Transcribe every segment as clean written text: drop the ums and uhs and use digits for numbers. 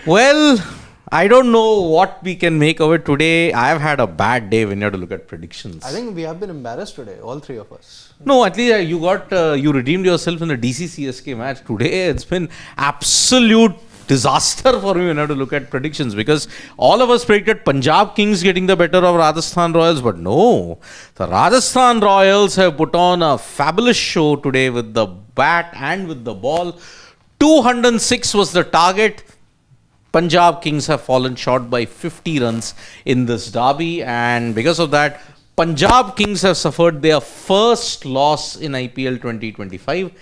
Well, I don't know what we can make of it today. I have had a bad day when you have to look at predictions. I think we have been embarrassed today, all three of us. No, at least you redeemed yourself in the DC CSK match. Today it's been absolute disaster for me when I have to look at predictions, because all of us predicted Punjab Kings getting the better of Rajasthan Royals, but no. The Rajasthan Royals have put on a fabulous show today with the bat and with the ball. 206 was the target. Punjab Kings have fallen short by 50 runs in this derby, and because of that, Punjab Kings have suffered their first loss in IPL 2025,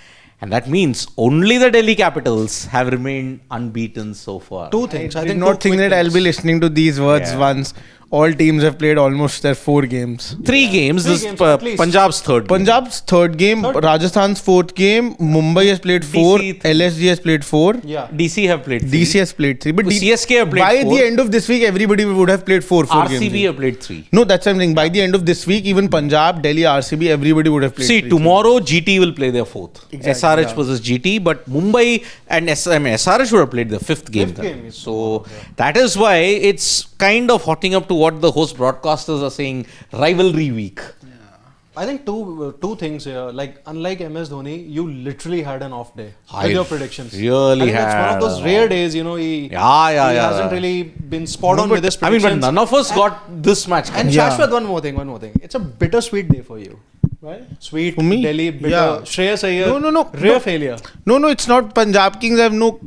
and that means only the Delhi Capitals have remained unbeaten so far. Two things. I did not think that I'll be listening to these words once. All teams have played almost their 4 games. 3 games. Three This games at least. Punjab's third game. Punjab's third game, Rajasthan's 4th game, Mumbai has played 4, DC LSG has played 4, Yeah. DC have played 3. DC has played 3. But CSK have played by 4. the end of this week, everybody would have played 4 games. RCB have played 3. No, that's something. By the end of this week, even Punjab, Delhi, RCB, everybody would have played 3. Tomorrow GT will play their 4th. Exactly, SRH versus GT, but Mumbai and SRH would have played their 5th game. So that is why it's kind of hotting up to what the host broadcasters are saying, rivalry week. I think two things here. Like, unlike MS Dhoni, you literally had an off day I with your predictions. really I think it's one had of those an rare off. days, he Yeah. hasn't really been spot on with his I mean, predictions. but none of us got this match. And Yeah. Shashwat, one more thing. It's a bittersweet day for you. Right? Sweet, For me? Delhi, bitter. Yeah. Shreyas Iyer, No. rare failure. No, it's not. Punjab Kings have no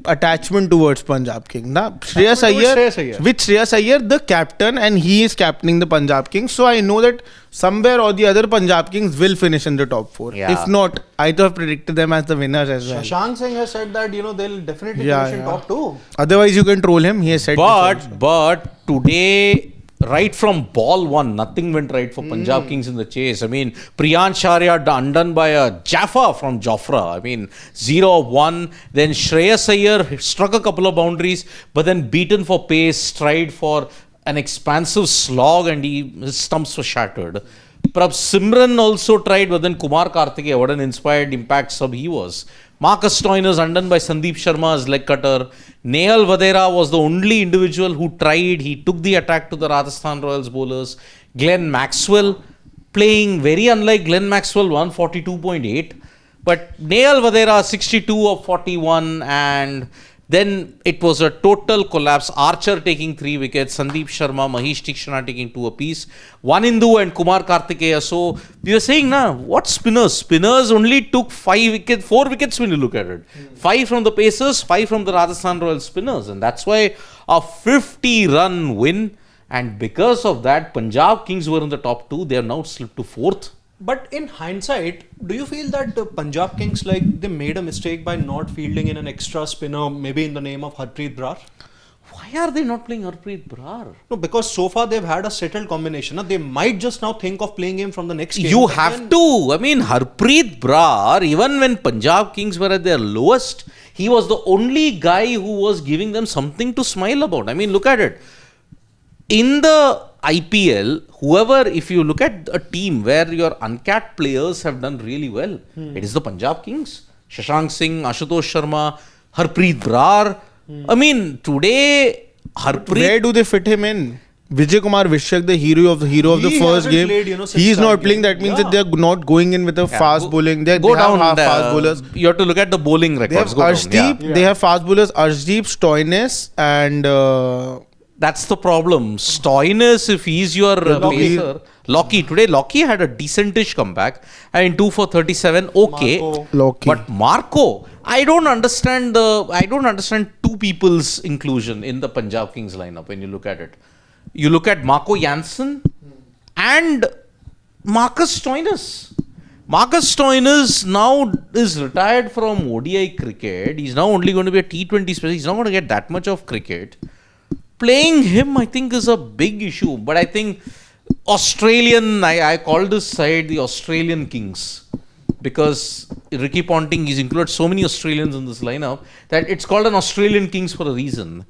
attachment towards Punjab Kings. Nah, Shreyas Iyer, with Shreyas Iyer, the captain, and he is captaining the Punjab Kings. So I know that somewhere or the other, Punjab Kings will finish in the top 4. Yeah. If not, I have predicted them as the winners as well. Shashank Singh has said that they'll definitely finish in top 2. Otherwise, you can troll him. He has said. But today, right from ball 1, nothing went right for Punjab Kings in the chase. I mean, Priyan Sharia undone by a Jaffa from Jofra. I mean, 0-1. Then Shreyas Iyer struck a couple of boundaries, but then beaten for pace, tried for an expansive slog, and his stumps were shattered. Prabh Simran also tried, but then Kumar Karthikeya, what an inspired impact sub he was. Marcus Stoinis undone by Sandeep Sharma's leg cutter. Nehal Vadera was the only individual who tried. He took the attack to the Rajasthan Royals bowlers. Glenn Maxwell playing very unlike Glenn Maxwell, 142.8. But Nehal Vadera 62 of 41, and then it was a total collapse. Archer taking 3 wickets, Sandeep Sharma, Mahesh Tikshana taking 2 apiece, Wanindu and Kumar Karthikeya. So we were saying, what spinners? Spinners only took 4 wickets when you look at it. 5 from the Pacers, 5 from the Rajasthan Royals spinners, and that's why a 50-run win. And because of that, Punjab Kings were in the top 2. They have now slipped to 4th. But in hindsight, do you feel that the Punjab Kings, they made a mistake by not fielding in an extra spinner, maybe in the name of Harpreet Brar? Why are they not playing Harpreet Brar? No, because so far they've had a settled combination. They might just now think of playing him from the next game. You have to. I mean, Harpreet Brar, even when Punjab Kings were at their lowest, he was the only guy who was giving them something to smile about. I mean, look at it. In the IPL, if you look at a team where your uncapped players have done really well, it is the Punjab Kings. Shashank Singh, Ashutosh Sharma, Harpreet Brar. I mean, today, Where do they fit him in? Vijay Kumar Vishyak, the hero of the first game, he is not playing. That means that they are not going in with a fast bowling. They have fast bowlers. You have to look at the bowling records. They have fast bowlers Arshdeep, Stoinis, and that's the problem. Stoinis, if he's your pacer. Lockie. Today, Lockie had a decentish comeback. I mean, 2 for 37. Okay. But Marco, I don't understand 2 people's inclusion in the Punjab Kings lineup when you look at it. You look at Marco Jansen and Marcus Stoinis. Marcus Stoinis now is retired from ODI cricket. He's now only going to be a T20 specialist. He's not going to get that much of cricket. Playing him, I think, is a big issue. But I think Australian, I call this side the Australian Kings. Because Ricky Ponting, he's included so many Australians in this lineup that it's called an Australian Kings for a reason.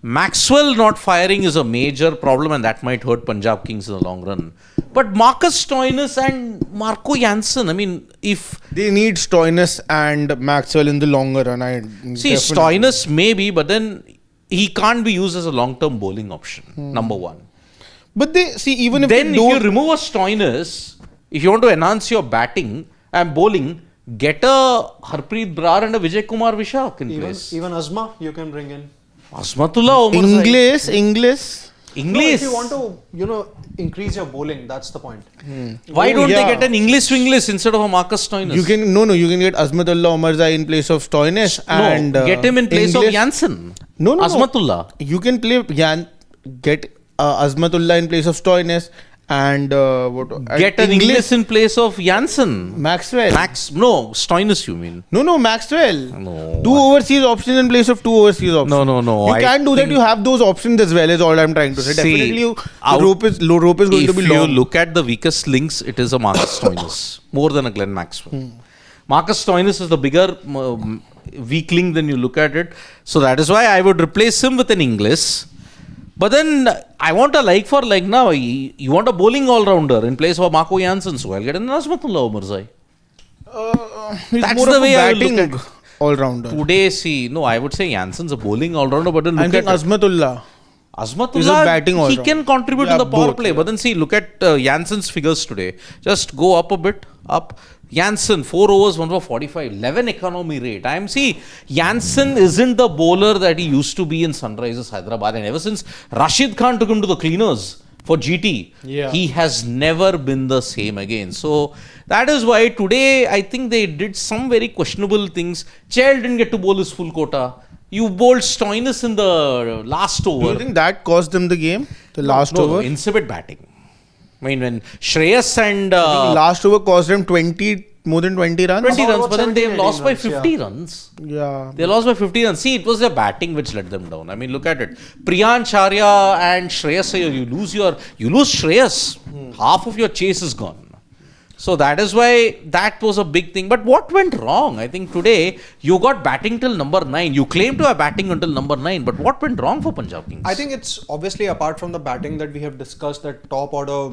Maxwell not firing is a major problem, and that might hurt Punjab Kings in the long run. But Marcus Stoinis and Marco Jansen, I mean, if... They need Stoinis and Maxwell in the longer run. See, Stoinis maybe, but then he can't be used as a long-term bowling option, number one. But they, see, even if then they don't... if you remove a Stoinis, if you want to enhance your batting and bowling, get a Harpreet Brar and a Vijay Kumar Vishak in place. Even Azma you can bring in. Azmatullah Omar English. No, if you want to, increase your bowling, that's the point. Why don't they get an English instead of a Marcus Stoinis? You can get Azmatullah Omarzai in place of Stoinis and get him in place of Jansen. No. Azmatullah. You can get Azmatullah in place of Stoinis and get an English in place of Jansen. Maxwell. Stoinis you mean? No, Maxwell. No. 2 overseas options in place of 2 overseas options. No. You can't do that. You have those options as well, is all I'm trying to say. Definitely, rope is going to be long. If you look at the weakest links, it is a Marcus Stoinis more than a Glenn Maxwell. Marcus Stoinis is the bigger weak link than you look at it. So that is why I would replace him with an English. But then I want a like for like now. You want a bowling all-rounder in place of Marco Jansen. So I'll get an Azmatullah Omarzai. That's more the of a way I batting look at all-rounder. Today, I would say Jansen's a bowling all-rounder. But then look at Azmatullah. Azmatullah, batting he all-rounder. can contribute to the power both, play. But then look at Jansen's figures today. Just go up a bit, up. Jansen, 4 overs, 1 for 45, 11 economy rate. Jansen isn't the bowler that he used to be in Sunrisers Hyderabad. And ever since Rashid Khan took him to the cleaners for GT, he has never been the same again. So that is why today I think they did some very questionable things. Chahal didn't get to bowl his full quota. You bowled Stoinis in the last over. Do you think that cost them the game? The last over? No, insipid batting. I mean, when Shreyas and... last over cost them more than 20 runs? 20 runs, but then they lost by 50 runs. Yeah. They lost by 50 runs. See, it was their batting which let them down. I mean, look at it. Priyansharya and Shreyas Iyer, you lose Shreyas. Half of your chase is gone. So that is why that was a big thing. But what went wrong? I think today you got batting till number 9. You claim to have batting until number 9. But what went wrong for Punjab Kings? I think it's obviously apart from the batting that we have discussed, that top order,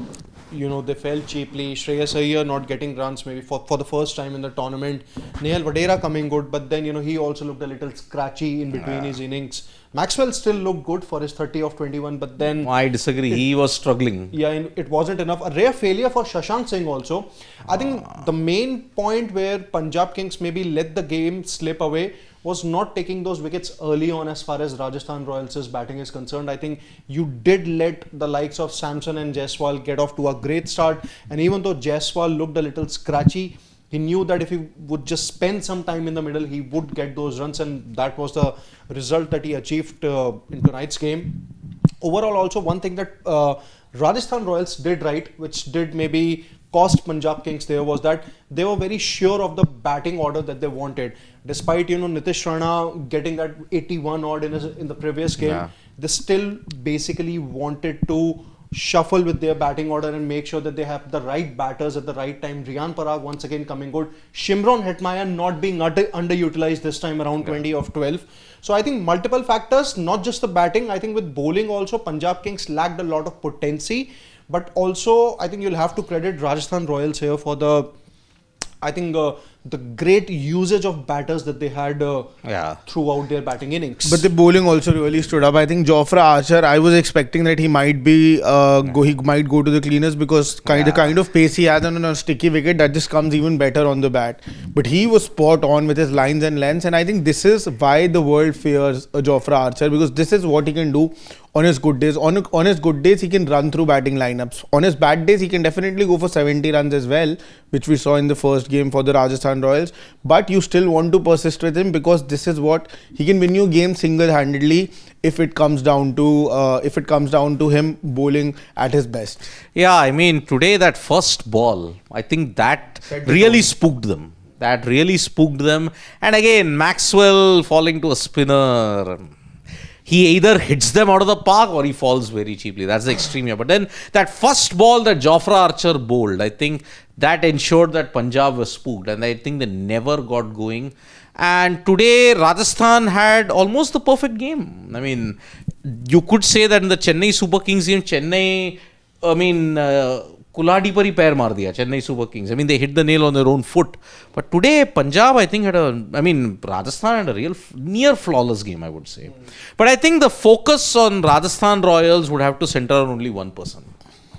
they fell cheaply. Shreyas Iyer not getting runs maybe for the first time in the tournament. Nehal Vadera coming good, but then he also looked a little scratchy in between his innings. Maxwell still looked good for his 30 of 21, but then... I disagree. He was struggling. Yeah, it wasn't enough. A rare failure for Shashank Singh also. I think the main point where Punjab Kings maybe let the game slip away was not taking those wickets early on as far as Rajasthan Royals' batting is concerned. I think you did let the likes of Samson and Jaiswal get off to a great start. And even though Jaiswal looked a little scratchy, he knew that if he would just spend some time in the middle, he would get those runs, and that was the result that he achieved in tonight's game. Overall, also one thing that Rajasthan Royals did right, which did maybe cost Punjab Kings there, was that they were very sure of the batting order that they wanted. Despite Nitish Rana getting that 81 odd in the previous game, they still basically wanted to shuffle with their batting order and make sure that they have the right batters at the right time. Riyan Parag once again coming good. Shimron Hetmyer not being underutilized this time around, 20 of 12. So I think multiple factors, not just the batting. I think with bowling also, Punjab Kings lacked a lot of potency. But also, I think you'll have to credit Rajasthan Royals here for the great usage of batters that they had throughout their batting innings. But the bowling also really stood up. I think Jofra Archer, I was expecting that he might be he might go to the cleaners, because the kind of pace he has on a sticky wicket, that just comes even better on the bat. But he was spot on with his lines and lengths, and I think this is why the world fears Jofra Archer, because this is what he can do on his good days. On his good days, he can run through batting lineups. On his bad days, he can definitely go for 70 runs as well, which we saw in the first game for the Rajasthan Royals. But you still want to persist with him, because this is what he can win you games single-handedly if it comes down to him bowling at his best. Yeah, I mean, today that first ball, I think that really spooked them. And again, Maxwell falling to a spinner. He either hits them out of the park or he falls very cheaply. That's the extreme here. But then that first ball that Jofra Archer bowled, I think that ensured that Punjab was spooked. And I think they never got going. And today, Rajasthan had almost the perfect game. I mean, you could say that in the Chennai Super Kings game, Chennai, कुल्हाड़ी पर ही पैर मार दिया Chennai Super Kings. I mean, they hit the nail on their own foot. But today, Punjab, I think, Rajasthan had a real near flawless game, I would say. But I think the focus on Rajasthan Royals would have to center on only one person,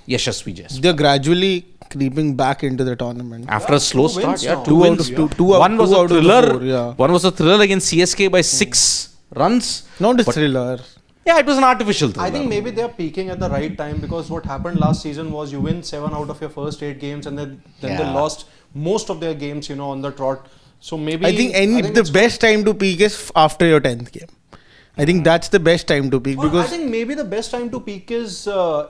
Yashasvi Jaiswal. They're gradually creeping back into the tournament. After a slow start, wins now. two wins. One was a thriller. One was a thriller against CSK by 6 runs. Not a thriller. Yeah, it was an artificial thriller. I think maybe they are peaking at the right time, because what happened last season was you win 7 out of your first 8 games, and then they lost most of their games, on the trot. So maybe I think the best time to peak is after your 10th game. I think that's the best time to peak, because I think maybe the best time to peak is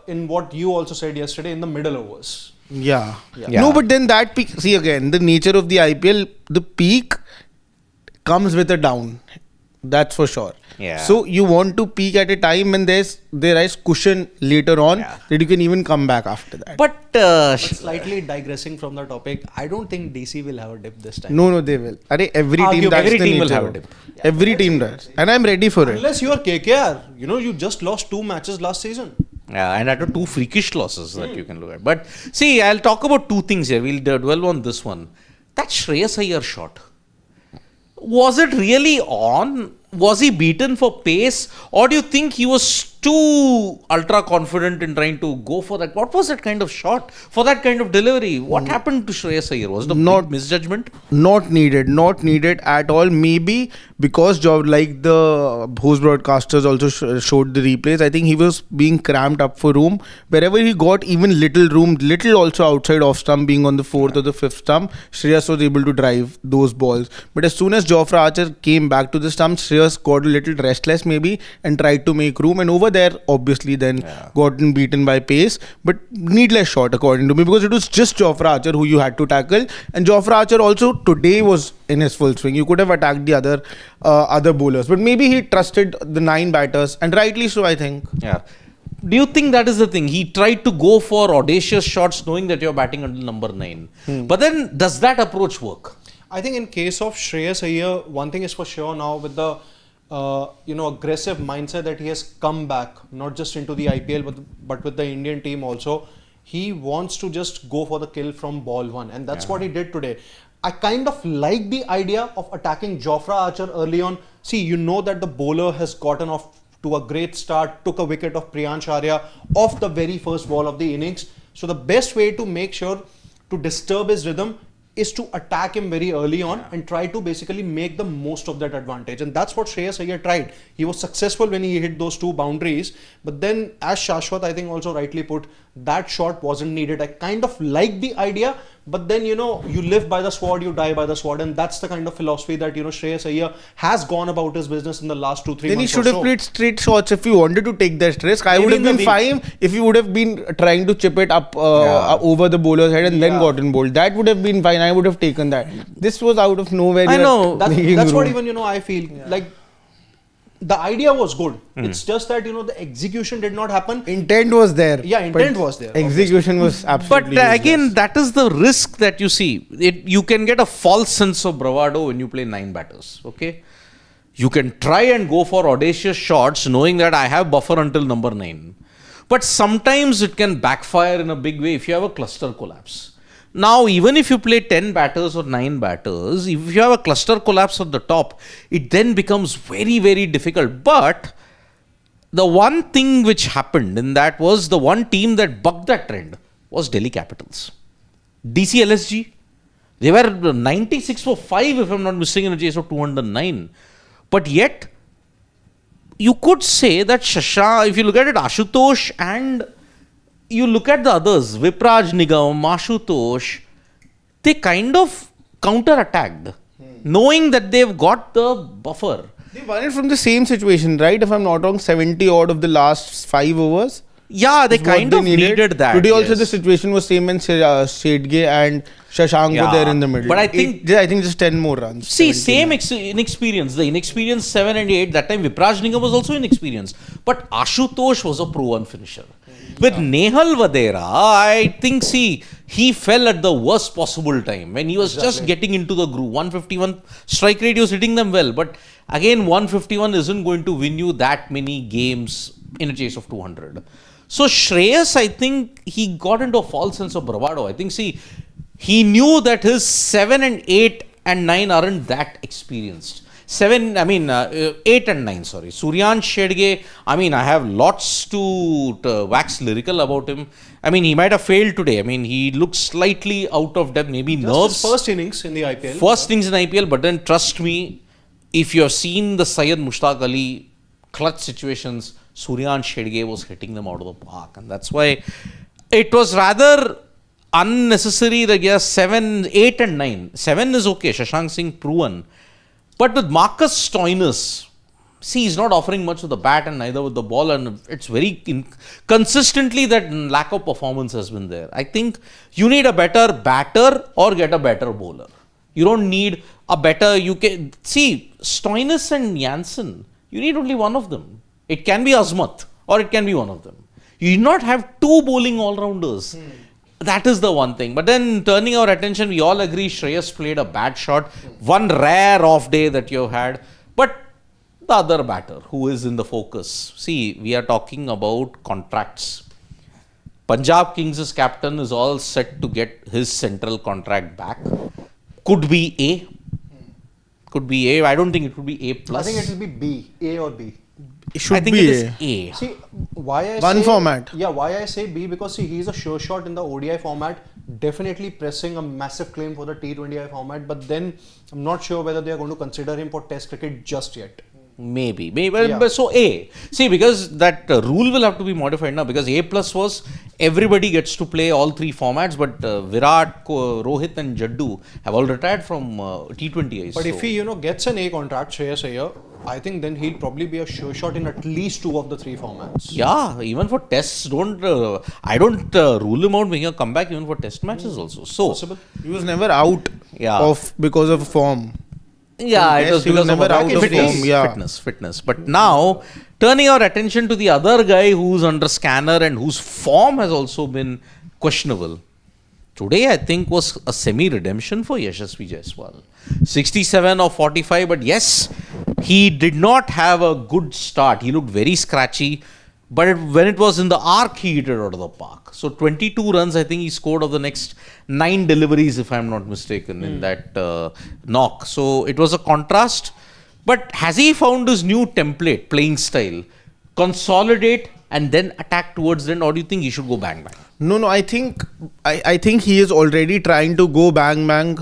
in what you also said yesterday, in the middle overs. Yeah. No, but then that peak, see again, the nature of the IPL, the peak comes with a down. That's for sure. Yeah. So you want to peak at a time when there is cushion later on that you can even come back after that. But Slightly digressing from the topic, I don't think DC will have a dip this time. No, they will. Every team, that's every the team will nature. have a dip. Every team does. And I'm ready for it. Unless you are KKR, you just lost 2 matches last season. Yeah, and after 2 freakish losses that you can look at. But see, I'll talk about 2 things here. We'll dwell on this one. That Shreyas Iyer shot. Was it really on? Was he beaten for pace? Or do you think he was too ultra confident in trying to go for that? What was that kind of shot for that kind of delivery? What happened to Shreyas Iyer? Was it a big misjudgment? Not needed at all. Maybe because like the host broadcasters also showed the replays, I think he was being cramped up for room. Wherever he got even little room, little also outside off stump, being on the 4th or the 5th stump, Shreyas was able to drive those balls. But as soon as Jofra Archer came back to the stump, Shreyas got a little restless maybe and tried to make room, and over there obviously then gotten beaten by pace, but needless shot according to me, because it was just Jofra Archer who you had to tackle, and Jofra Archer also today was in his full swing. You could have attacked the other bowlers, but maybe he trusted the 9 batters, and rightly so, I think. Yeah. Do you think that is the thing? He tried to go for audacious shots knowing that you're batting until number 9. But then does that approach work? I think in case of Shreyas Iyer, one thing is for sure now, with the aggressive mindset that he has come back, not just into the IPL, but with the Indian team also. He wants to just go for the kill from ball 1, and that's what he did today. I kind of like the idea of attacking Jofra Archer early on. See, that the bowler has gotten off to a great start, took a wicket of Priyansh Arya off the very first ball of the innings. So the best way to make sure to disturb his rhythm is to attack him very early on and try to basically make the most of that advantage. And that's what Shreyas Iyer tried. He was successful when he hit those 2 boundaries. But then, as Shashwat I think also rightly put, that shot wasn't needed. I kind of like the idea, but then, you live by the sword, you die by the sword. And that's the kind of philosophy that, Shreyas Iyer has gone about his business in the last 2-3 months. Then he should have played straight shots if he wanted to take that risk. I would have been fine if he would have been trying to chip it up over the bowler's head and then gotten bowled. That would have been fine. I would have taken that. This was out of nowhere. I know. That's what even, I feel. Like, the idea was good. It's just that, the execution did not happen. Intent was there. Yeah, intent was there. Execution was absolutely But again, that is the risk that you see. You can get a false sense of bravado when you play 9 batters. Okay? You can try and go for audacious shots knowing that I have buffer until number 9. But sometimes it can backfire in a big way if you have a cluster collapse. Now, even if you play 10 batters or 9 batters, if you have a cluster collapse at the top, it then becomes very, very difficult. But the one thing which happened in that was the one team that bucked that trend was Delhi Capitals. DC LSG, they were 96 for 5, if I'm not mistaken, in a chase of 209. But yet, you could say that if you look at it, Ashutosh and you look at the others, Vipraj Nigam, Ashutosh, they kind of counter-attacked, knowing that they've got the buffer. They won it from the same situation, right? If I'm not wrong, 70 odd of the last 5 overs. Yeah, they kind of needed that. Today also the situation was same, and Shedge and Shashank were there in the middle. But I think just 10 more runs. See, same inexperience. The inexperienced 7 and 8, that time Vipraj Nigam was also inexperienced. But Ashutosh was a pro-1 finisher. With Nehal Vadera, I think, he fell at the worst possible time when he was just getting into the groove. 151 strike rate, he was hitting them well. But again, 151 isn't going to win you that many games in a chase of 200. So Shreyas, I think he got into a false sense of bravado. I think, see, he knew that his 7 and 8 and 9 aren't that experienced. 8 and 9, sorry. Suryan Shedge, I mean, I have lots to wax lyrical about him. I mean, he might have failed today. I mean, he looks slightly out of depth, maybe Just nerves. his first innings in the IPL. First innings in IPL, but then trust me, if you have seen the Syed Mushtaq Ali clutch situations, Suryan Shedge was hitting them out of the park. And that's why it was rather unnecessary that, yes, 7, 8 and 9. 7 is okay, Shashank Singh proven. But with Marcus Stoinis, see, he's not offering much with the bat and neither with the ball, and it's very consistently that lack of performance has been there. I think you need a better batter or get a better bowler. You don't need a better, you can see Stoinis and Jansen, you need only one of them. It can be Azmat or it can be one of them. You do not have two bowling all-rounders. That is the one thing. But then turning our attention, we all agree Shreyas played a bad shot. One rare off day that you've had. But the other batter who is in the focus. See, we are talking about contracts. Punjab Kings' captain is all set to get his central contract back. Could be A. Could be A. I don't think it would be A plus. I think it will be B. A or B. It should I think be it is A. See, why I One say, format. Yeah, why I say B, because see, he's a sure shot in the ODI format, definitely pressing a massive claim for the T20I format, but then I'm not sure whether they are going to consider him for Test cricket just yet. Maybe. Yeah. But so A. See, because that rule will have to be modified now, because A plus was everybody gets to play all three formats, but Virat, Rohit and Jaddu have all retired from T20Is. But if he, gets an A contract, Shreyas Iyer, I think then he'll probably be a sure shot in at least two of the three formats. Yeah, even for tests, I don't rule him out making a comeback even for test matches also. So, Possible. He was never out Yeah. because of form. yeah, it Yes, was he was because of never out of fitness, form, yeah. fitness. But now, turning our attention to the other guy who's under scanner and whose form has also been questionable. Today, I think, was a semi-redemption for Yashasvi Jaiswal. 67 or 45, but yes, he did not have a good start. He looked very scratchy, but when it was in the arc, he hit it out of the park. So 22 runs, I think he scored of the next 9 deliveries, if I'm not mistaken, in that knock. So it was a contrast. But has he found his new template, playing style? Consolidate and then attack towards the end, or do you think he should go bang bang? No. I think he is already trying to go bang bang,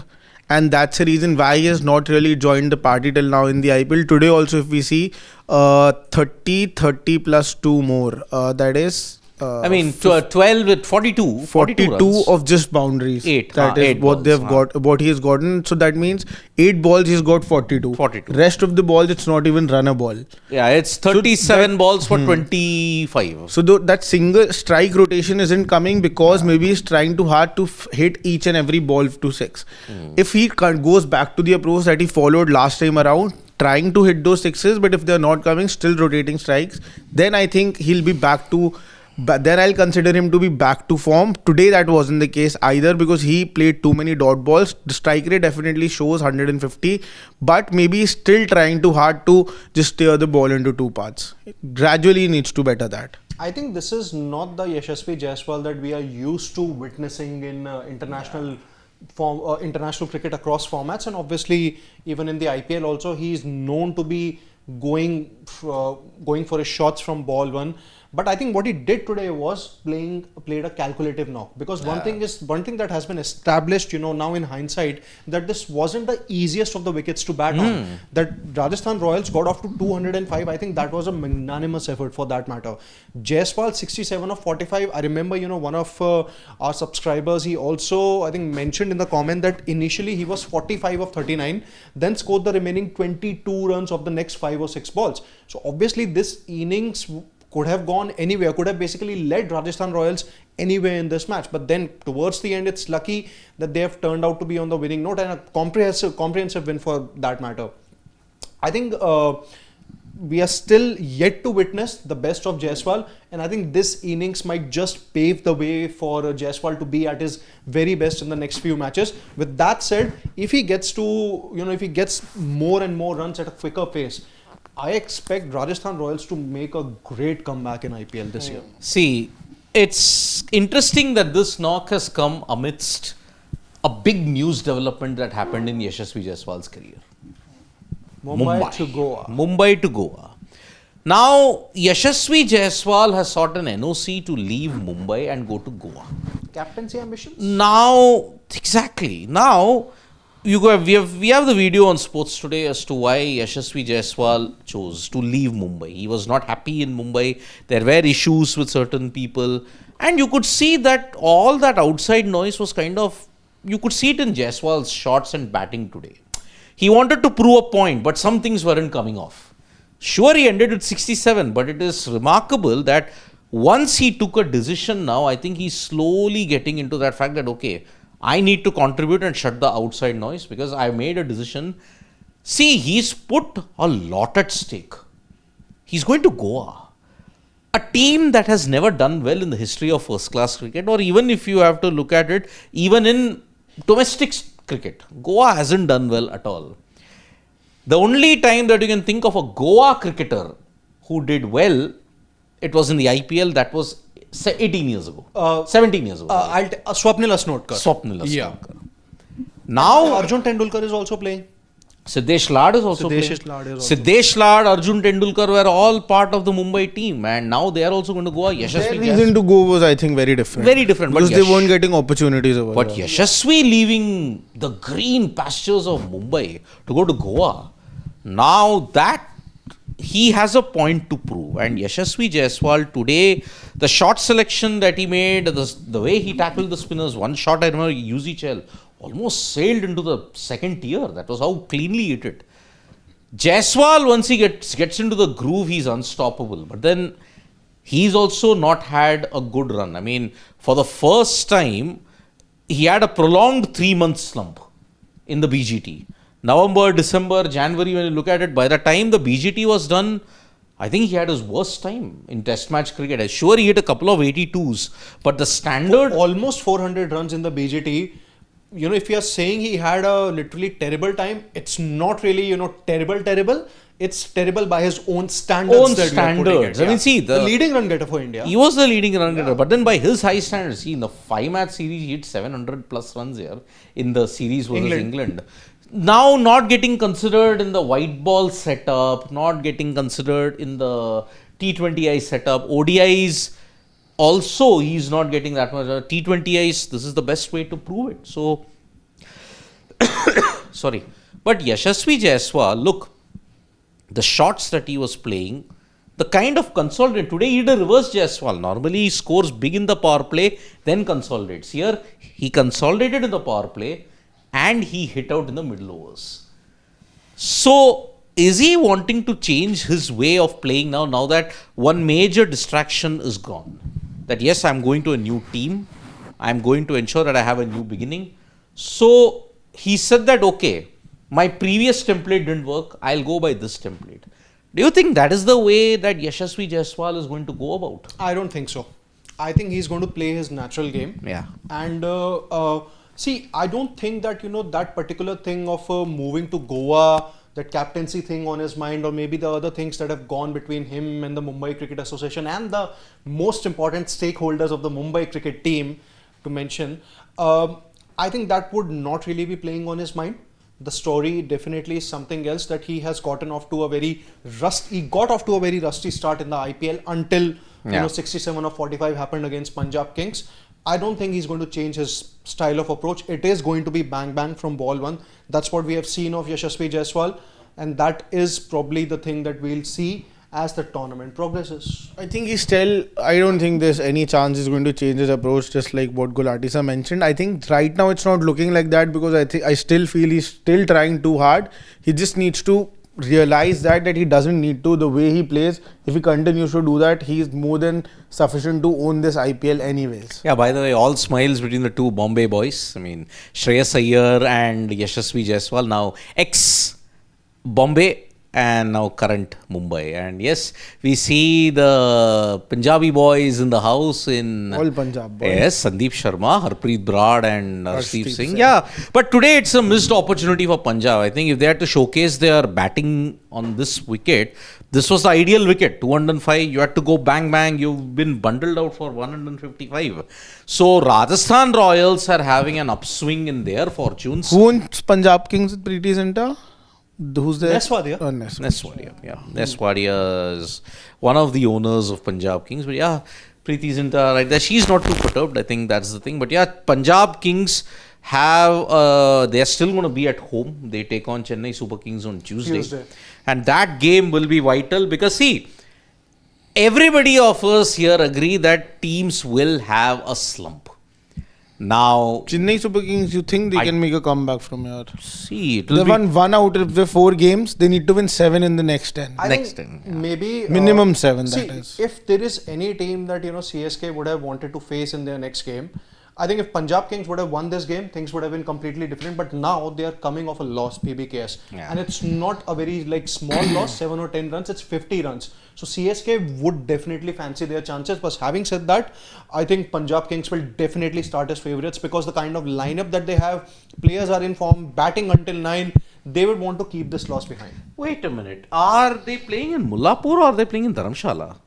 and that's the reason why he has not really joined the party till now in the IPL. Today also, if we see 30 plus 2 more, that is 12 with 42 42 runs. of just boundaries. That is 8 what balls, they've got, what he has gotten. So that means 8 balls he's got 42. 42. Rest of the balls, it's not even run a ball. Yeah, it's 37 balls for 25. So that single strike rotation isn't coming because maybe he's trying too hard to hit each and every ball to 6. If he goes back to the approach that he followed last time around, trying to hit those 6s, but if they're not coming, still rotating strikes, then I think he'll be back to... But then I'll consider him to be back to form. Today that wasn't the case either because he played too many dot balls. The strike rate definitely shows 150, but maybe he's still trying too hard to just steer the ball into 2 parts. Gradually he needs to better that. I think this is not the Yashasvi Jaiswal that we are used to witnessing in international cricket across formats, and obviously even in the IPL also he is known to be going for his shots from ball 1. But I think what he did today was played a calculative knock, because one thing that has been established, now in hindsight, that this wasn't the easiest of the wickets to bat on. That Rajasthan Royals got off to 205. I think that was a magnanimous effort for that matter. Jaiswal 67 of 45. I remember, one of our subscribers, he also I think mentioned in the comment that initially he was 45 of 39, then scored the remaining 22 runs of the next 5 or 6 balls. So obviously this innings could have gone anywhere, could have basically led Rajasthan Royals anywhere in this match. But then towards the end, it's lucky that they have turned out to be on the winning note, and a comprehensive win for that matter. I think we are still yet to witness the best of Jaiswal, and I think this innings might just pave the way for Jaiswal to be at his very best in the next few matches. With that said, if he gets to, if he gets more and more runs at a quicker pace, I expect Rajasthan Royals to make a great comeback in IPL this year. See, it's interesting that this knock has come amidst a big news development that happened in Yashasvi Jaiswal's career. Mumbai to Goa. Mumbai to Goa. Now, Yashasvi Jaiswal has sought an NOC to leave Mumbai and go to Goa. Captaincy ambitions? Now, exactly. Now, we have the video on Sports Today as to why Yashasvi Jaiswal chose to leave Mumbai. He was not happy in Mumbai. There were issues with certain people. And you could see that all that outside noise was kind of, you could see it in Jaiswal's shots and batting today. He wanted to prove a point, but some things weren't coming off. Sure, he ended with 67, but it is remarkable that once he took a decision now, I think he's slowly getting into that fact that, okay, I need to contribute and shut the outside noise because I made a decision. See, he's put a lot at stake. He's going to Goa, a team that has never done well in the history of first class cricket, or even if you have to look at it, even in domestic cricket, Goa hasn't done well at all. The only time that you can think of a Goa cricketer who did well, it was in the IPL. That was 18 years ago, 17 years ago. Swapnil Asnotkar. Swapnil Asnotkar. Yeah. Now, Arjun Tendulkar is also playing. Siddesh Lad is also playing. Siddesh Lad, Arjun Tendulkar were all part of the Mumbai team, and now they are also going to go. Their reason to go was, I think, very different. Very different. Because they weren't getting opportunities over But there. Yashasvi leaving the green pastures of Mumbai to go to Goa, now that he has a point to prove. And Yashasvi Jaiswal today, the shot selection that he made, the way he tackled the spinners, one shot I remember, UZCL, almost sailed into the second tier. That was how cleanly he hit it. Jaiswal, once he gets into the groove, he's unstoppable. But then he's also not had a good run. I mean, for the first time, he had a prolonged 3-month slump in the BGT. November, December, January, when you look at it, by the time the BGT was done, I think he had his worst time in test match cricket. Sure, he hit a couple of 82s, but the standard... Almost 400 runs in the BGT. You know, if you are saying he had a literally terrible time, it's not really, terrible. It's terrible by his own standards. I mean, see, the leading run getter for India. He was the leading run getter, but then by his high standards, see, in the 5-match series, he hit 700 plus runs here in the series versus England. Now not getting considered in the white ball setup, not getting considered in the T20I setup, ODIs also he's not getting that much. T20Is, this is the best way to prove it. So, sorry. But Yashasvi Jaiswal, look, the shots that he was playing, the kind of consolidate. Today he did a reverse Jaiswal. Normally he scores big in the power play, then consolidates. Here he consolidated in the power play and he hit out in the middle overs. So, is he wanting to change his way of playing now that one major distraction is gone? That yes, I'm going to a new team. I'm going to ensure that I have a new beginning. So, he said that, okay, my previous template didn't work. I'll go by this template. Do you think that is the way that Yashasvi Jaiswal is going to go about? I don't think so. I think he's going to play his natural game. Yeah. And see, I don't think that, that particular thing of moving to Goa, that captaincy thing on his mind, or maybe the other things that have gone between him and the Mumbai Cricket Association and the most important stakeholders of the Mumbai cricket team to mention, I think that would not really be playing on his mind. The story definitely is something else, that he has gotten off to a very rusty start in the IPL until 67 or 45 happened against Punjab Kings. I don't think he's going to change his style of approach. It is going to be bang bang from ball one. That's what we have seen of Yashasvi Jaiswal, and that is probably the thing that we'll see as the tournament progresses. I think I don't think there's any chance he's going to change his approach, just like what Gulati sir mentioned. I think right now it's not looking like that, because I still feel he's still trying too hard. He just needs to realize that he doesn't need to. The way he plays, if he continues to do that, he's more than sufficient to own this IPL anyways. Yeah, by the way, all smiles between the two Bombay boys. I mean, Shreyas Iyer and Yashasvi Jaiswal, now ex-Bombay and now current Mumbai. And yes, we see the Punjabi boys in the house in All Punjab boys. Yes, Sandeep Sharma, Harpreet Brad, and Arshdeep Arshdeep Singh. Singh. Yeah, but today it's a missed opportunity for Punjab. I think if they had to showcase their batting on this wicket, this was the ideal wicket. 205, you had to go bang bang. You've been bundled out for 155. So Rajasthan Royals are having an upswing in their fortunes. Who owns Punjab Kings at Preeti Zinta? Who's there? Neswadia. Oh, Neswadia. Neswadia, yeah. Neswadia is one of the owners of Punjab Kings. But yeah, Preeti Zinta right there. She's not too perturbed. I think that's the thing. But yeah, Punjab Kings have, they're still going to be at home. They take on Chennai Super Kings on Tuesday. And that game will be vital because see, everybody of us here agree that teams will have a slump. Now, Chennai Super Kings, you think they can make a comeback from here? see, They won 1 out of the 4 games. They need to win 7 in the next 10. I Next think time, yeah. maybe Minimum 7, see, that is. if there is any team that CSK would have wanted to face in their next game, I think if Punjab Kings would have won this game, things would have been completely different. But now they are coming off a loss, PBKS, Yeah. and it's not a very small loss, 7 or 10 runs. It's 50 runs. So CSK would definitely fancy their chances. But having said that, I think Punjab Kings will definitely start as favourites because the kind of lineup that they have, players are in form, batting until 9. They would want to keep this loss behind. Wait a minute. Are they playing in Mullapur or are they playing in Dharamshala?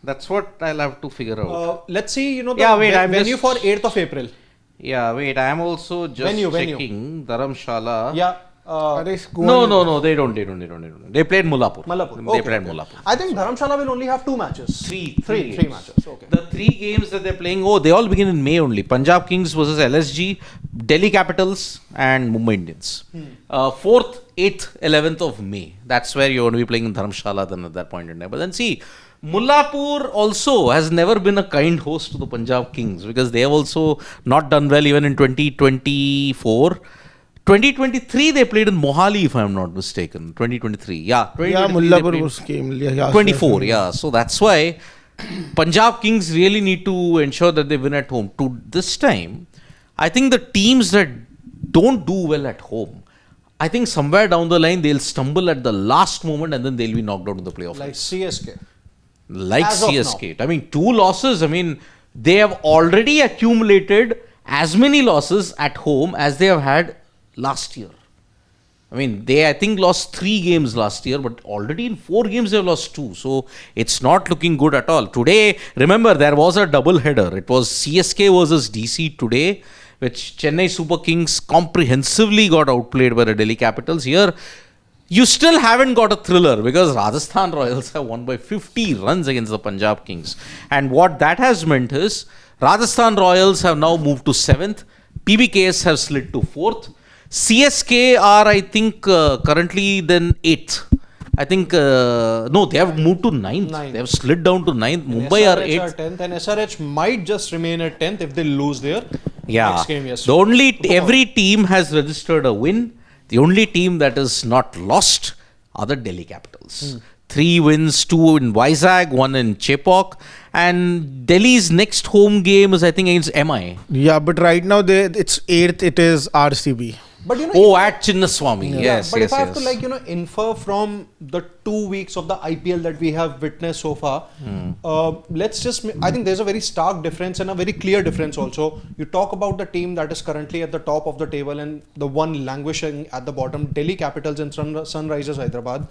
That's what I'll have to figure out. Let's see, the Yeah, wait, I'm venue just- for 8th of April. Yeah, wait. I am also just Venue. checking Dharamshala. Yeah. No, they don't. They played Mullapur. Mullapur. They played Mullapur. I think Dharamshala will only have 2 matches. Three Three matches. Okay. The 3 games that they're playing, they all begin in May only. Punjab Kings versus LSG, Delhi Capitals, and Mumbai Indians. 4th, 8th, 11th of May. That's where you're going to be playing in Dharamshala then at that point in time. But then see, Mullapur also has never been a kind host to the Punjab Kings because they have also not done well even in 2024. 2023 they played in Mohali if I am not mistaken. 2023, yeah. 2023 Yeah, they Mullapur played- was game. Yeah, 24, yeah. So that's why Punjab Kings really need to ensure that they win at home. To this time, I think the teams that don't do well at home, I think somewhere down the line they'll stumble at the last moment and then they'll be knocked out of the playoff. Like CSK. Like as of CSK. I mean, 2 losses. I mean, they have already accumulated as many losses at home as they have had last year. I mean, they, I think, lost 3 games last year, but already in 4 games they've lost 2. So, it's not looking good at all. Today, remember, there was a double header. It was CSK versus DC today, which Chennai Super Kings comprehensively got outplayed by the Delhi Capitals. Here, you still haven't got a thriller because Rajasthan Royals have won by 50 runs against the Punjab Kings. And what that has meant is, Rajasthan Royals have now moved to 7th. PBKS have slid to 4th. CSK are, I think, currently then 8th. I think, no, they have moved to 9th. They have slid down to 9th. Mumbai are 8th. 10th, and SRH might just remain at 10th if they lose their next game. Yes. The only, every team has registered a win. The only team that is not lost are the Delhi Capitals. 3 wins, 2 in Vizag, 1 in Chepauk. And Delhi's next home game is, I think, against MI. Yeah, but right now it's 8th. It is RCB. But At Chinnaswamy. Yes, but yes, if I have yes. to infer from the 2 weeks of the IPL that we have witnessed so far, I think there's a very stark difference and a very clear difference also. You talk about the team that is currently at the top of the table and the one languishing at the bottom, Delhi Capitals and Sunrisers Hyderabad.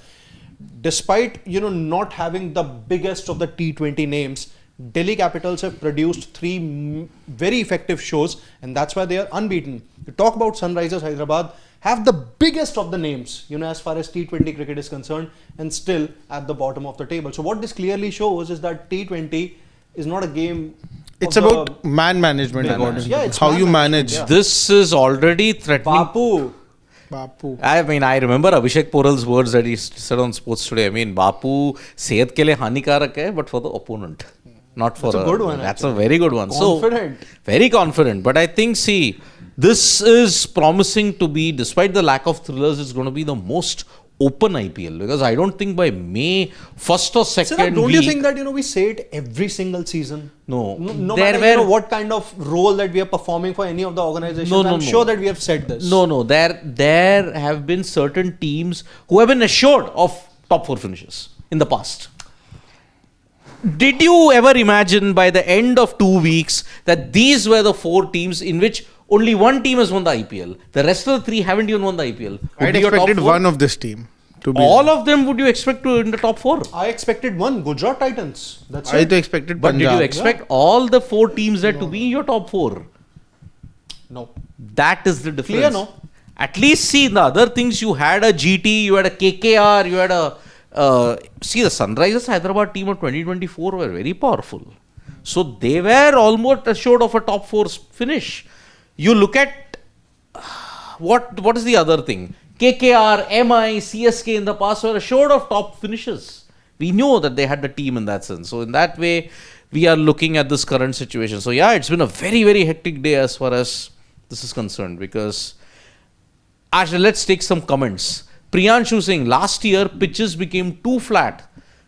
Despite not having the biggest of the T20 names, Delhi Capitals have produced 3 very effective shows, and that's why they are unbeaten. You talk about Sunrisers Hyderabad, have the biggest of the names, as far as T20 cricket is concerned, and still at the bottom of the table. So what this clearly shows is that T20 is not a game. It's about man management. Yeah, it's how man you management, manage. yeah. This is already threatening. Bapu. I mean, I remember Abhishek Poral's words that he said on Sports Today. I mean, Bapu, sehat ke liye hanikarak hai, but for the opponent. Not for That's a good one. That's a very good one. Confident. So, very confident. But I think, see, this is promising to be, despite the lack of thrillers, it's going to be the most open IPL, because I don't think by May 1st or 2nd Siddharth, don't week, you think that we say it every single season? No. No There matter were- what kind of role that we are performing for any of the organizations. I'm sure that we have said this. No. There have been certain teams who have been assured of top 4 finishes in the past. Did you ever imagine by the end of 2 weeks that these were the 4 teams in which only one team has won the IPL? The rest of the 3 haven't even won the IPL. I'd expected one of this team to be. All of them would you expect to in the top 4? I expected one, Gujarat Titans. That's I it. expected But Punjab. did you expect all the 4 teams there to be in your top 4? No. That is the difference. Clear, no? At least see the other things. You had a GT, you had a KKR, you had a... see, the Sunrisers Hyderabad team of 2024 were very powerful. So they were almost assured of a top 4 finish. You look at... What is the other thing? KKR, MI, CSK in the past were assured of top finishes. We knew that they had the team in that sense. So in that way, we are looking at this current situation. So yeah, it's been a very, very hectic day as far as this is concerned, because actually, let's take some comments. Priyanshu saying, last year pitches became too flat.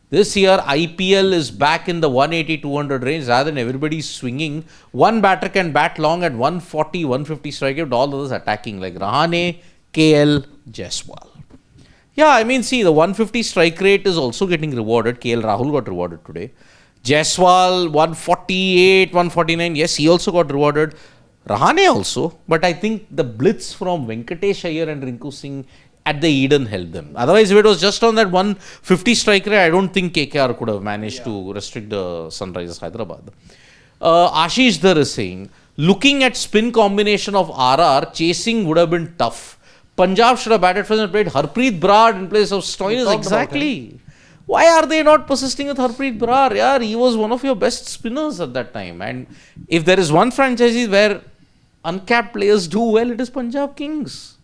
This year IPL is back in the 180-200 range rather than everybody swinging. One batter can bat long at 140, 150 strike rate, all others attacking like Rahane, KL, Jaiswal. Yeah, I mean, see, the 150 strike rate is also getting rewarded. KL Rahul got rewarded today. Jaiswal 148, 149. Yes, he also got rewarded. Rahane also. But I think the blitz from Venkatesh Iyer and Rinku Singh at the Eden helped them. Otherwise, if it was just on that 150 strike rate, I don't think KKR could have managed to restrict the Sunrisers Hyderabad. Ashish Dhar is saying, looking at spin combination of RR, chasing would have been tough. Punjab should have batted first and played Harpreet Brar in place of Stoinis. Exactly. Why are they not persisting with Harpreet Brar? Yeah, he was one of your best spinners at that time. And if there is one franchise where uncapped players do well, it is Punjab Kings.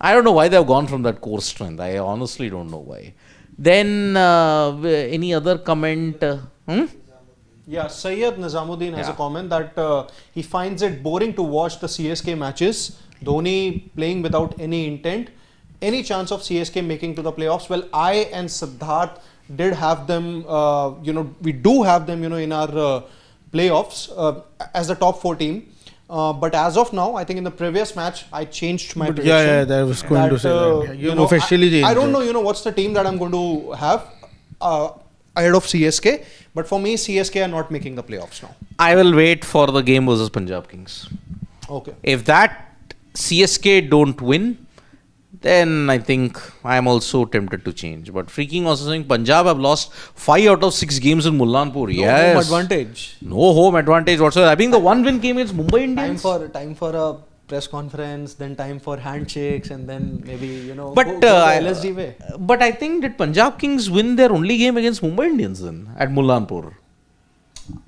I don't know why they have gone from that core strength. I honestly don't know why. Then, any other comment? Yeah, Sayyid Nizamuddin has a comment that he finds it boring to watch the CSK matches. Dhoni playing without any intent. Any chance of CSK making to the playoffs? Well, I and Siddharth did have them, we do have them, in our playoffs as the top 4 team. But as of now, I think in the previous match, I changed my prediction. Yeah, that was going to say that. You officially changed I don't it. know, what's the team that I'm going to have ahead of CSK. But for me, CSK are not making the playoffs now. I will wait for the game versus Punjab Kings. Okay. If that CSK don't win, then I think I am also tempted to change. But freaking also saying Punjab have lost 5 out of 6 games in Mullanpur. Yes. Home advantage. No home advantage whatsoever. I think the one win came against Mumbai Indians. Time for a press conference, then time for handshakes, and then maybe But go the LSD way. But I think did Punjab Kings win their only game against Mumbai Indians then at Mullanpur?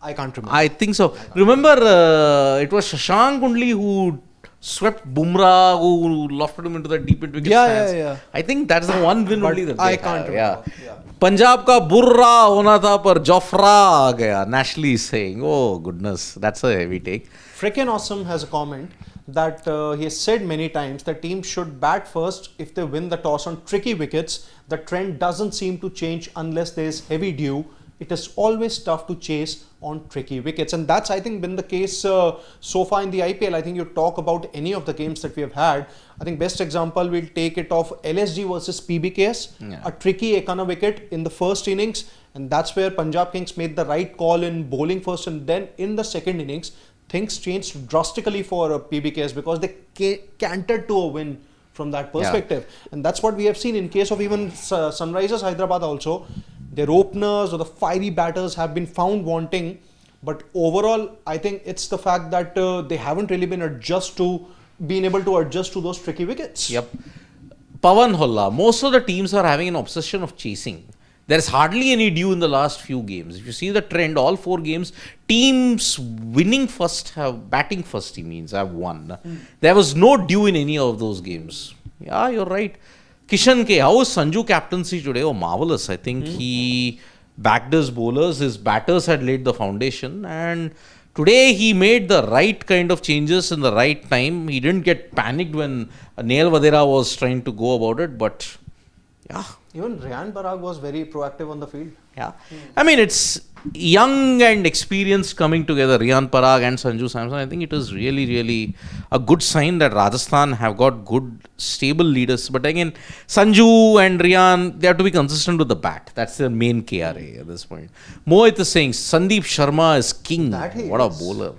I can't remember. I think so. Remember, it was Shashank only who swept Bumrah, who lofted him into the deep into wicket stands. Yeah. I think that's the one win But only that I they can't have. remember. Yeah. Punjab ka burra hona tha par Jofra aa gaya. Nashli is saying, oh goodness, that's a heavy take. Freaking Awesome has a comment that he has said many times that teams should bat first if they win the toss on tricky wickets. The trend doesn't seem to change unless there is heavy dew. It is always tough to chase on tricky wickets, and that's I think been the case so far in the IPL. I think you talk about any of the games that we have had. I think best example we'll take it of LSG versus PBKS, a tricky Ekana wicket in the first innings, and that's where Punjab Kings made the right call in bowling first, and then in the second innings things changed drastically for PBKS because they cantered to a win from that perspective, and that's what we have seen in case of even Sunrisers Hyderabad also. Their openers or the fiery batters have been found wanting, but overall, I think it's the fact that they haven't really been able to adjust to those tricky wickets. Yep. Pavan Holla, most of the teams are having an obsession of chasing. There's hardly any dew in the last few games. If you see the trend, all 4 games, teams batting first, have won. There was no dew in any of those games. Yeah, you're right. Kishan K, how was Sanju captaincy today? Oh, marvelous. I think he backed his bowlers. His batters had laid the foundation. And today he made the right kind of changes in the right time. He didn't get panicked when Neil Vadera was trying to go about it. But Yeah. Even Ryan Parag was very proactive on the field. Yeah. I mean, it's young and experienced coming together, Riyan Parag and Sanju Samson. I think it is really, really a good sign that Rajasthan have got good, stable leaders. But again, Sanju and Riyan, they have to be consistent with the bat. That's their main KRA at this point. Mohit is saying Sandeep Sharma is king. That he What a is. bowler.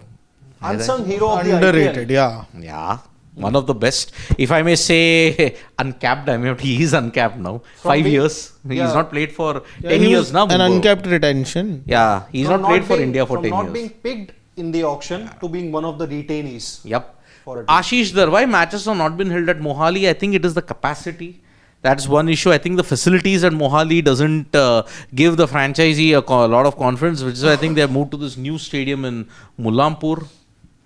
Unsung hero of Underrated, the IPL. yeah. Yeah. One of the best. If I may say, uncapped. I mean, he is uncapped now. From 5 being- years. Yeah. He's not played for Yeah, 10 he years was now. an Mumbai. uncapped retention. Yeah. He's From not played for being- India for from 10 not years. being picked in the auction to being one of the retainees. Yep. For a team. Ashish Dar, why matches have not been held at Mohali? I think it is the capacity. That's one issue. I think the facilities at Mohali doesn't give the franchisee a lot of confidence, which is why I think they have moved to this new stadium in Mullampur.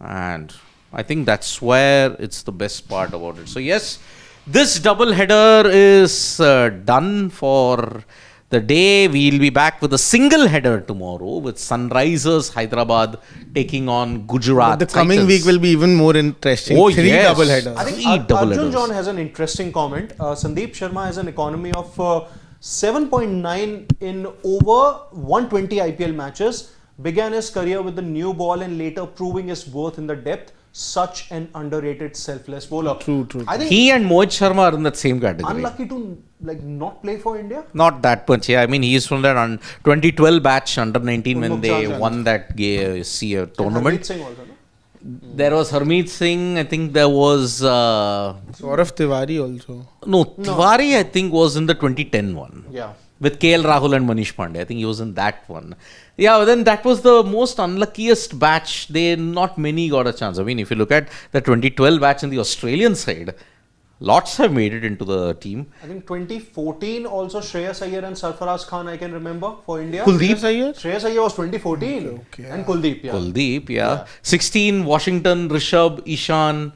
And I think that's where it's the best part about it. So yes, this double header is done for the day. We'll be back with a single header tomorrow with Sunrisers Hyderabad taking on Gujarat. The coming Titans. week will be even more interesting. Oh, 3 yes. double headers. I think Three double Arjun headers. John has an interesting comment. Sandeep Sharma has an economy of 7.9 in over 120 IPL matches. Began his career with the new ball and later proving his worth in the depth. Such an underrated, selfless bowler. True. I think He and Mohit Sharma are in that same category. unlucky to not play for India. Not that much, yeah. I mean, he is from that 2012 batch under 19 when they Mukherjee. won that And Harmeet tournament. Singh also, no? There was Harmeet Singh. I think there was Saurav Tiwari also. no Tiwari. I think was in the 2010 one. Yeah. With KL Rahul and Manish Pandey. I think he was in that one. Yeah, but then that was the most unluckiest batch. Not many got a chance. I mean, if you look at the 2012 batch in the Australian side, lots have made it into the team. I think 2014 also Shreyas Iyer and Sarfaraz Khan I can remember for India. Kuldeep Iyer? Shreyas Iyer was 2014. Okay. And Kuldeep, yeah. Kuldeep, yeah. 16, Washington, Rishabh, Ishan,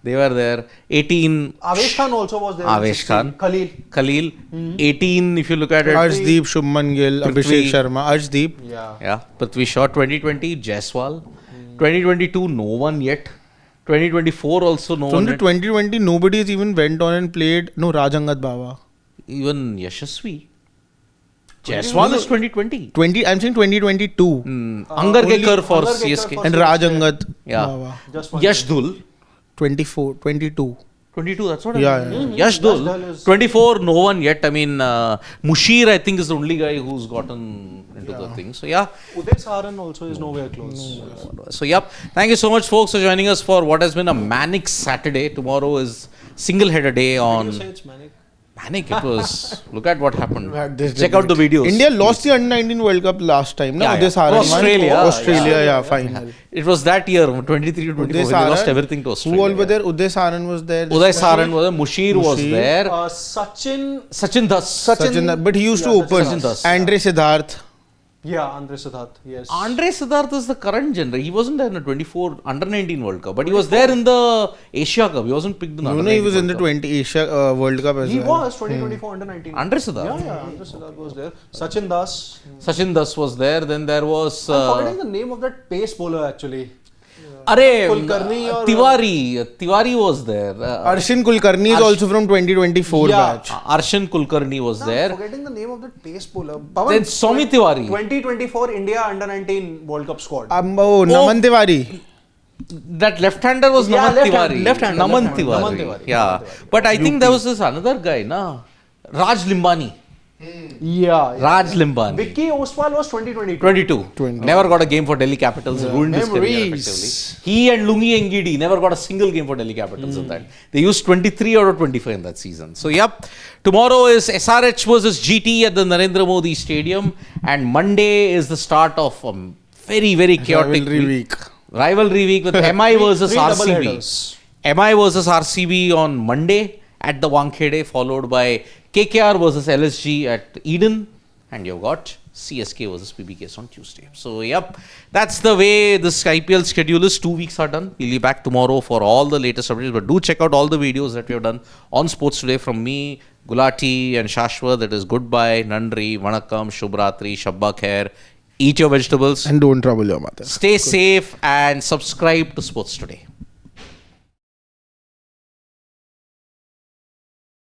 they were there. 18, Avesh Khan also was there. Avesh Khan. Khalil. 18, if you look at it. Arshdeep, Shubman Gill, Prithvi. Abhishek Sharma. Arshdeep. Yeah. Yeah, Prithvi Shaw. 2020, Jaiswal. 2022, no one yet. 2024 also no From one the yet. 2020, nobody has even went on and played. No, Rajangat Baba. Even Yashasvi. Jaiswal is 2020. I'm saying 2022. Angarkar for Angarkar CSK. for- And Rajangat Yeah. Baba. Just one. Yash Dhul. 22. 22, that's what Yeah, I mean. yeah. Yash Yash Dhul Dhul. is- 24, no one yet. I mean, Mushir, I think, is the only guy who's gotten into the thing. So, yeah. Uday Saran also is nowhere close. So, yep. Thank you so much, folks, for joining us for what has been a manic Saturday. Tomorrow is single header day You on. say it's manic. Manic, it was. Look at what happened. This Check out the videos. India lost the Under-19 World Cup last time. No, Yeah, Uday yeah. Saran won. Australia. Australia, Yeah. yeah, final. It was that year, 23 to 24. They lost everything to Who Australia. all were there? Uday Saran was there. Uday Saran was there. Mushir was Mushir. there. Sachin. Sachin Das. Sachin, but he used to Yeah, open. Sachin Das. Andre Siddharth. Yeah, Andre Siddharth. Yes. Andre Siddharth is the current generation. He wasn't there in the 24 under 19 World Cup, but he was there in the Asia Cup. He wasn't picked in the No, under he was 19 in the World Cup. 20 Asia World Cup as He well. was 2024 under 19. Andre Siddharth. Yeah, Andre Siddharth was there. Sachin Das. Sachin Das was there. Then there was I'm forgetting the name of that pace bowler actually. Kulkarni or- Tiwari. Tiwari was there. Arshin Kulkarni is also from 2024 Yeah. batch. Arshin Kulkarni was I'm there. forgetting the name of that pace bowler. Then Soumi Tiwari. 2024 India under 19 World Cup squad. Naman Tiwari. That left-hander was Yeah, Naman left-hand- Tiwari. left-hander, Naman left-hander. Tiwari. Naman Tiwari. Yeah. Naman Tiwari. But I think there was this another guy, na? Raj Limbani. Yeah. Raj Limbani. Vicky Ostwal was 2022. 22. Never got a game for Delhi Capitals. Ruined his career Memories. effectively. He and Lungi Engidi never got a single game for Delhi Capitals in that. They used 23 out of 25 in that season. So, yep. Tomorrow is SRH versus GT at the Narendra Modi Stadium. And Monday is the start of a very, very chaotic Rivalry week. Rivalry week with MI versus Three double RCB. headers. MI versus RCB on Monday at the Wankhede, followed by KKR versus LSG at Eden, and you've got CSK versus PBKS on Tuesday. So, yep, that's the way this IPL schedule is. 2 weeks are done. We'll be back tomorrow for all the latest updates, but do check out all the videos that we have done on Sports Today from me, Gulati, and Shashwat. That is goodbye, Nandri, Vanakkam, Shubhratri, Shabba Khair. Eat your vegetables. And don't trouble your mother. Stay safe and subscribe to Sports Today.